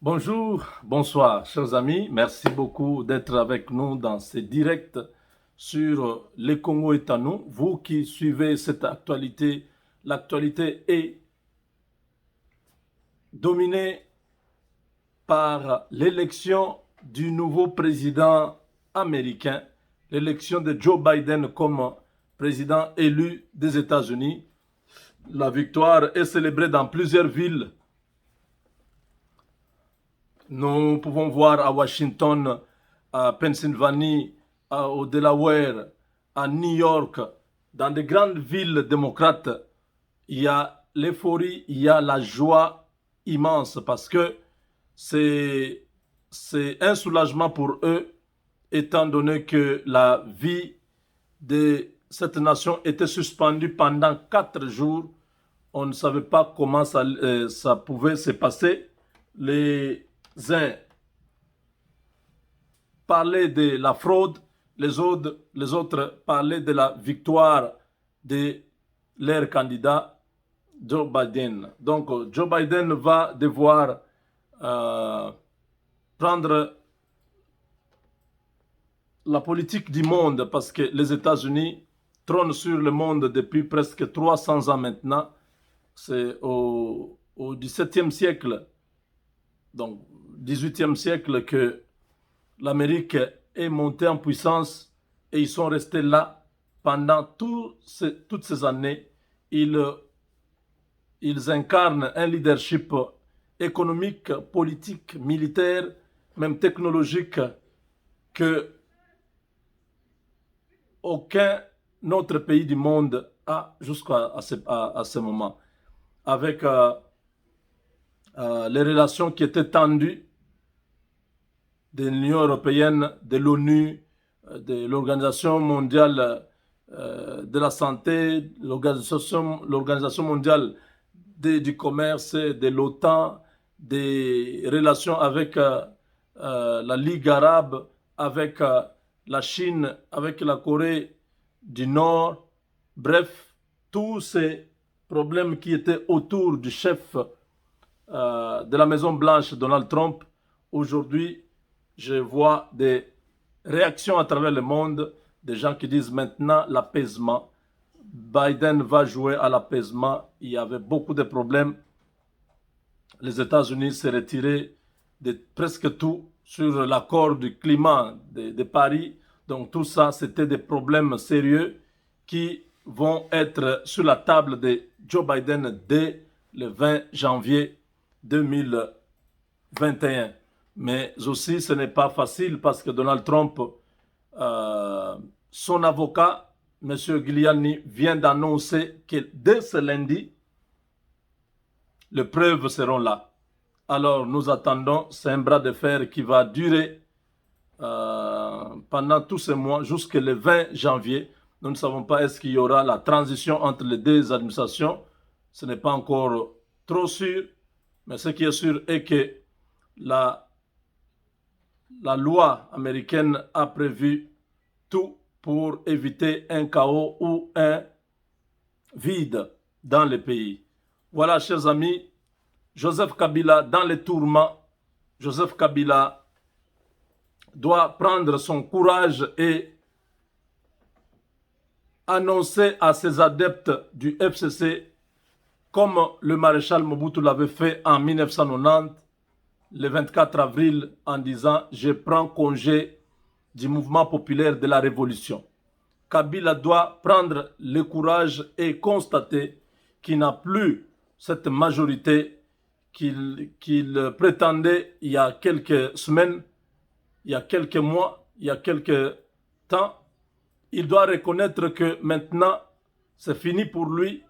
Bonjour, bonsoir, chers amis. Merci beaucoup d'être avec nous dans ce direct sur le Congo est à nous. Vous qui suivez cette actualité, l'actualité est dominée par l'élection du nouveau président américain, l'élection de Joe Biden comme président élu des États-Unis. La victoire est célébrée dans plusieurs villes. Nous pouvons voir à Washington, à Pennsylvanie, au Delaware, à New York, dans de grandes villes démocrates, il y a l'euphorie, il y a la joie immense parce que c'est un soulagement pour eux, étant donné que la vie de cette nation était suspendue pendant 4 jours. On ne savait pas comment ça pouvait se passer. Les uns parlaient de la fraude, les autres parlaient de la victoire de leur candidat Joe Biden. Donc Joe Biden va devoir prendre la politique du monde parce que les États-Unis trônent sur le monde depuis presque 300 ans maintenant. C'est au XVIIe siècle, donc 18e siècle, que l'Amérique est montée en puissance et ils sont restés là pendant toutes ces années. Ils incarnent un leadership économique, politique, militaire, même technologique que aucun autre pays du monde a jusqu'à ce moment. Avec les relations qui étaient tendues de l'Union européenne, de l'ONU, de l'Organisation mondiale de la santé, l'Organisation mondiale du commerce, de l'OTAN, des relations avec la Ligue arabe, avec la Chine, avec la Corée du Nord. Bref, tous ces problèmes qui étaient autour du chef de la Maison Blanche, Donald Trump, aujourd'hui, je vois des réactions à travers le monde, des gens qui disent maintenant l'apaisement. Biden va jouer à l'apaisement. Il y avait beaucoup de problèmes. Les États-Unis s'est retirés de presque tout sur l'accord du climat de Paris. Donc tout ça, c'était des problèmes sérieux qui vont être sur la table de Joe Biden dès le 20 janvier 2021. Mais aussi, ce n'est pas facile parce que Donald Trump, son avocat, M. Giuliani, vient d'annoncer que dès ce lundi, les preuves seront là. Alors, nous attendons, c'est un bras de fer qui va durer pendant tous ces mois jusqu'au 20 janvier. Nous ne savons pas est-ce qu'il y aura la transition entre les deux administrations. Ce n'est pas encore trop sûr, mais ce qui est sûr est que la loi américaine a prévu tout pour éviter un chaos ou un vide dans le pays. Voilà, chers amis, Joseph Kabila dans les tourments. Joseph Kabila doit prendre son courage et annoncer à ses adeptes du FCC, comme le maréchal Mobutu l'avait fait en 1990, le 24 avril, en disant « Je prends congé du mouvement populaire de la révolution ». Kabila doit prendre le courage et constater qu'il n'a plus cette majorité qu'il prétendait il y a quelques semaines, il y a quelques mois, il y a quelques temps. Il doit reconnaître que maintenant, c'est fini pour lui.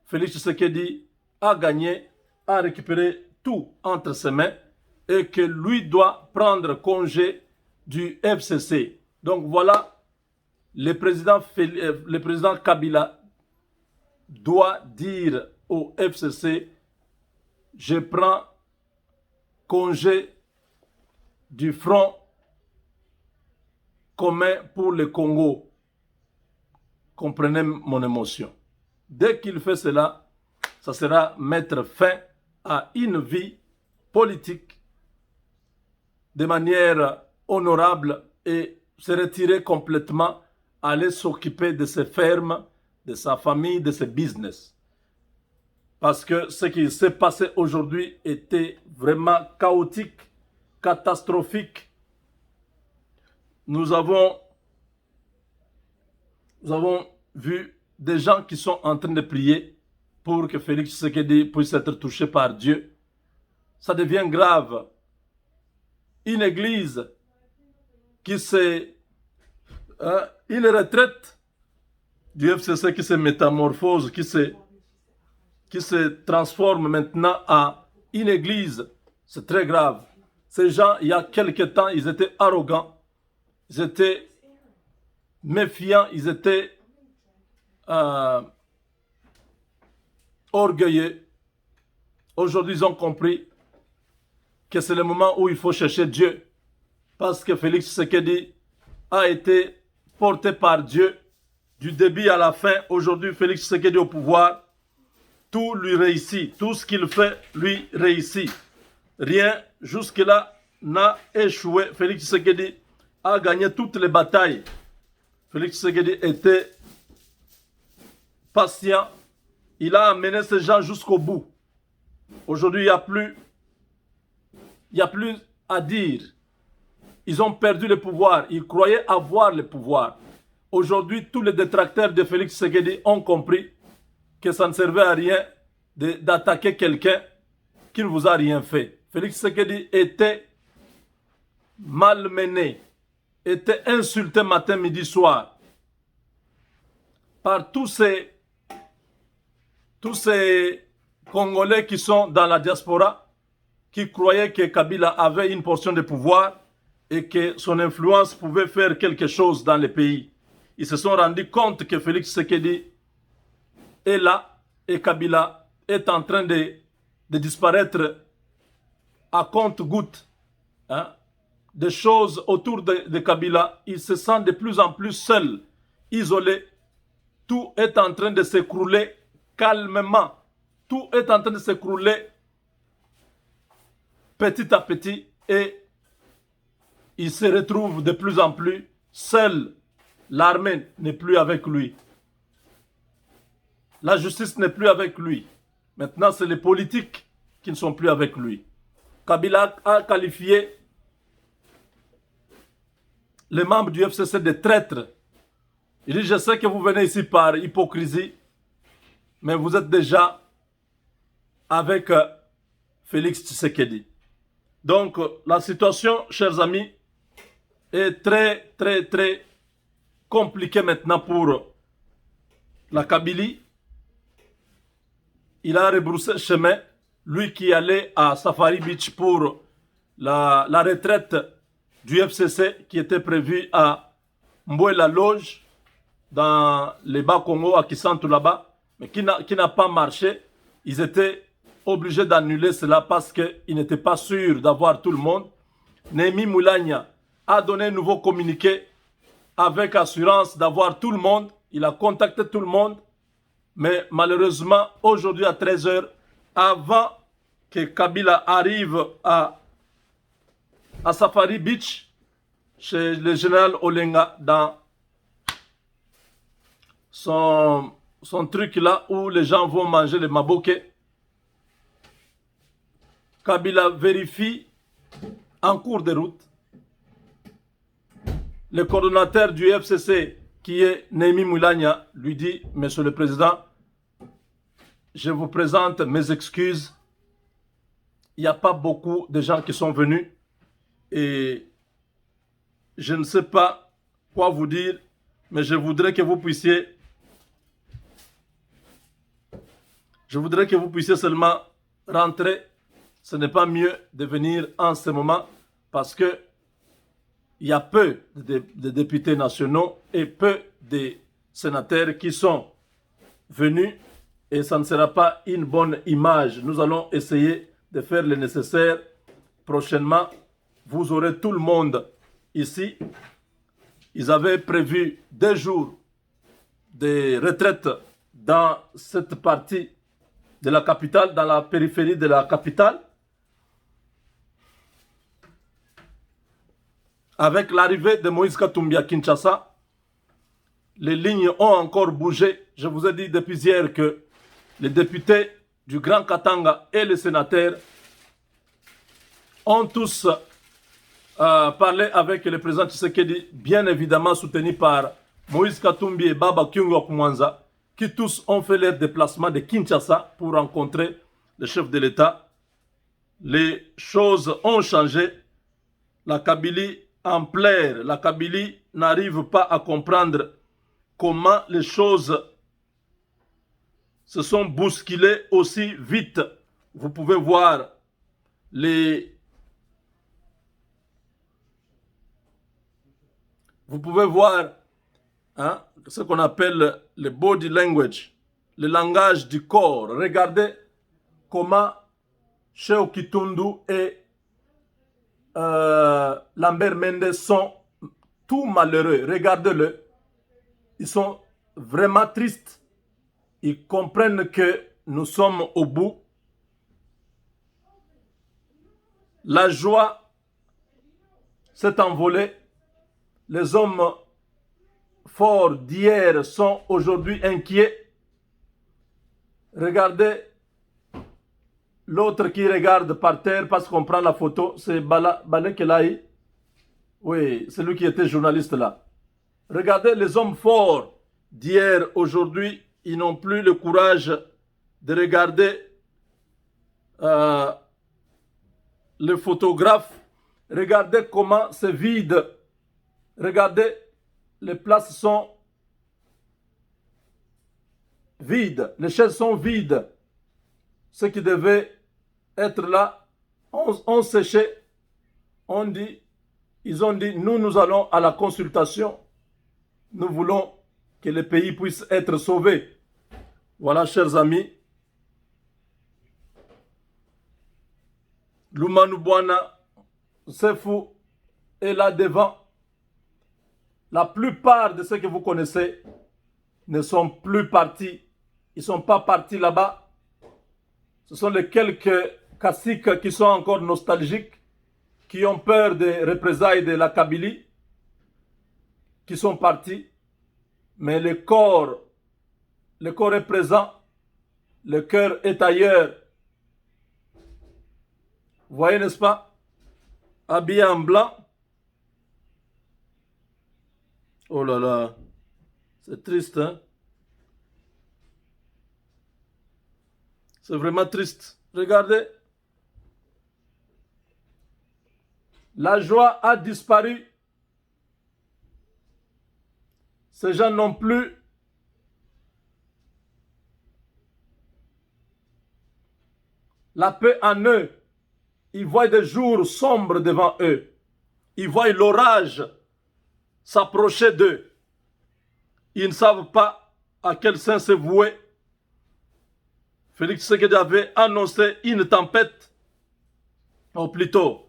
Félix Tshisekedi a gagné, a récupéré tout entre ses mains et que lui doit prendre congé du FCC. Donc voilà, le président Kabila doit dire au FCC, je prends congé du Front commun pour le Congo. Comprenez mon émotion. Dès qu'il fait cela, ça sera mettre fin à une vie politique de manière honorable et se retirer complètement, aller s'occuper de ses fermes, de sa famille, de ses business. Parce que ce qui s'est passé aujourd'hui était vraiment chaotique, catastrophique. Nous avons vu des gens qui sont en train de prier pour que Félix Tshisekedi puisse être touché par Dieu. Ça devient grave. Une église qui c'est une retraite du FCC qui se métamorphose, qui se transforme maintenant en une église, c'est très grave. Ces gens, il y a quelque temps, ils étaient arrogants, ils étaient méfiants, ils étaient orgueilleux. Aujourd'hui, ils ont compris que c'est le moment où il faut chercher Dieu. Parce que Félix Tshisekedi a été porté par Dieu du début à la fin. Aujourd'hui, Félix Tshisekedi au pouvoir, tout lui réussit. Tout ce qu'il fait lui réussit. Rien jusque-là n'a échoué. Félix Tshisekedi a gagné toutes les batailles. Félix Tshisekedi était patient. Il a amené ces gens jusqu'au bout. Aujourd'hui, il n'y a plus à dire. Ils ont perdu le pouvoir. Ils croyaient avoir le pouvoir. Aujourd'hui, tous les détracteurs de Félix Tshisekedi ont compris que ça ne servait à rien d'attaquer quelqu'un qui ne vous a rien fait. Félix Tshisekedi était malmené, était insulté matin, midi, soir par tous ces Congolais qui sont dans la diaspora, qui croyaient que Kabila avait une portion de pouvoir et que son influence pouvait faire quelque chose dans le pays. Ils se sont rendus compte que Félix Tshisekedi est là et Kabila est en train de disparaître à compte-gouttes. Des choses autour de Kabila, il se sent de plus en plus seul, isolé. Tout est en train de s'écrouler calmement. Tout est en train de s'écrouler petit à petit et il se retrouve de plus en plus seul. L'armée n'est plus avec lui. La justice n'est plus avec lui. Maintenant, c'est les politiques qui ne sont plus avec lui. Kabila a qualifié les membres du FCC de traîtres. Il dit, je sais que vous venez ici par hypocrisie, mais vous êtes déjà avec Félix Tshisekedi. Donc, la situation, chers amis, est très, très, très compliquée maintenant pour la Kabylie. Il a rebroussé chemin, lui qui allait à Safari Beach pour la retraite du FCC qui était prévue à Mbouela Loge, dans les Bas-Congo, à Kisantu là-bas, mais qui n'a pas marché. Ils étaient obligés d'annuler cela parce qu'ils n'étaient pas sûrs d'avoir tout le monde. Némi Moulania a donné un nouveau communiqué avec assurance d'avoir tout le monde. Il a contacté tout le monde. Mais malheureusement, aujourd'hui à 13 h, avant que Kabila arrive à Safari Beach, chez le général Olenga, dans son truc là où les gens vont manger les maboké, Kabila vérifie en cours de route. Le coordonnateur du FCC, qui est Némi Moulania, lui dit, Monsieur le Président, je vous présente mes excuses. Il n'y a pas beaucoup de gens qui sont venus et je ne sais pas quoi vous dire, mais je voudrais que vous puissiez seulement rentrer. Ce n'est pas mieux de venir en ce moment parce que il y a peu de députés nationaux et peu de sénateurs qui sont venus et ça ne sera pas une bonne image. Nous allons essayer de faire le nécessaire. Prochainement, vous aurez tout le monde ici. Ils avaient prévu 2 jours de retraite dans cette partie de la capitale, dans la périphérie de la capitale. avec l'arrivée de Moïse Katumbi à Kinshasa, les lignes ont encore bougé. Je vous ai dit depuis hier que les députés du Grand Katanga et les sénateurs ont tous parlé avec le président Tshisekedi, bien évidemment soutenu par Moïse Katumbi et Baba Kyungok Mwanza, qui tous ont fait leur déplacement de Kinshasa pour rencontrer le chef de l'État. Les choses ont changé. La Kabylie en plaire. La Kabylie n'arrive pas à comprendre comment les choses se sont bousculées aussi vite. Vous pouvez voir ce qu'on appelle le body language, le langage du corps. Regardez comment Cheo Kitundu et Lambert Mende sont tout malheureux. Regardez-le. Ils sont vraiment tristes. Ils comprennent que nous sommes au bout. La joie s'est envolée. Les hommes forts d'hier sont aujourd'hui inquiets. Regardez l'autre qui regarde par terre parce qu'on prend la photo. C'est Bala Kelaï. Oui, c'est lui qui était journaliste là. Regardez les hommes forts d'hier, aujourd'hui, ils n'ont plus le courage de regarder le photographe. Regardez comment c'est vide. Regardez, les places sont vides. Les chaises sont vides. Ceux qui devaient être là ont séché. Ils ont dit, nous allons à la consultation. Nous voulons que le pays puisse être sauvé. Voilà, chers amis. Lumanu Bwana, Sefu est là devant. La plupart de ceux que vous connaissez ne sont plus partis. Ils ne sont pas partis là-bas. Ce sont les quelques caciques qui sont encore nostalgiques, qui ont peur des représailles de la Kabylie, qui sont partis. Mais le corps est présent. Le cœur est ailleurs. Vous voyez, n'est-ce pas? Habillé en blanc. Oh là là. C'est triste, hein? C'est vraiment triste. Regardez. La joie a disparu. Ces gens n'ont plus la paix en eux. Ils voient des jours sombres devant eux. Ils voient l'orage s'approcher d'eux. Ils ne savent pas à quel sein se vouer. Félix Tshisekedi avait annoncé une tempête, ou plutôt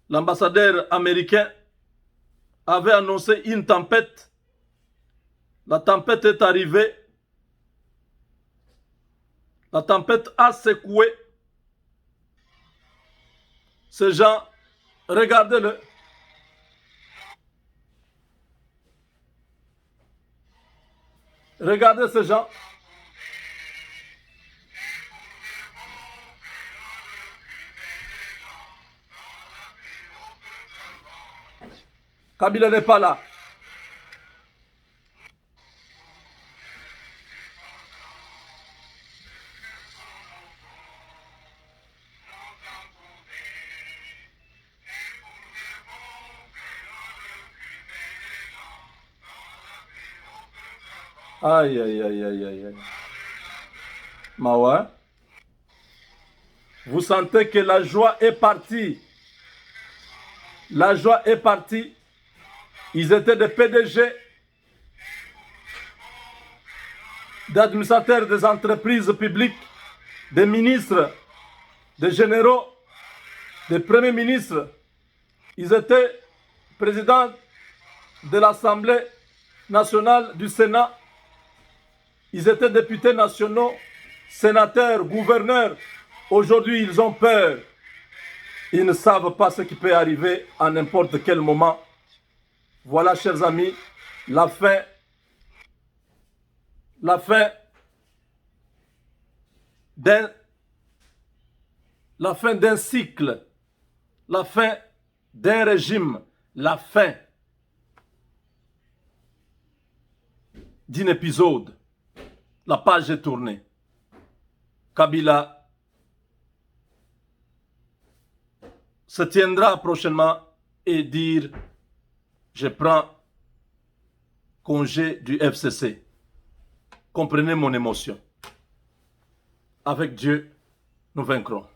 l'ambassadeur américain avait annoncé une tempête. La tempête est arrivée. La tempête a secoué. Ces gens, regardez-le. Regardez ces gens. Kabila n'est pas là. Aïe, aïe, aïe, aïe, aïe. Mawa. Vous sentez que la joie est partie. La joie est partie. Ils étaient des PDG, d'administrateurs des entreprises publiques, des ministres, des généraux, des premiers ministres. Ils étaient présidents de l'Assemblée nationale du Sénat. Ils étaient députés nationaux, sénateurs, gouverneurs. Aujourd'hui, ils ont peur. Ils ne savent pas ce qui peut arriver à n'importe quel moment. Voilà, chers amis, la fin d'un cycle, la fin d'un régime, la fin d'un épisode. La page est tournée. Kabila se tiendra prochainement et dire « Je prends congé du FCC ». Comprenez mon émotion. Avec Dieu, nous vaincrons.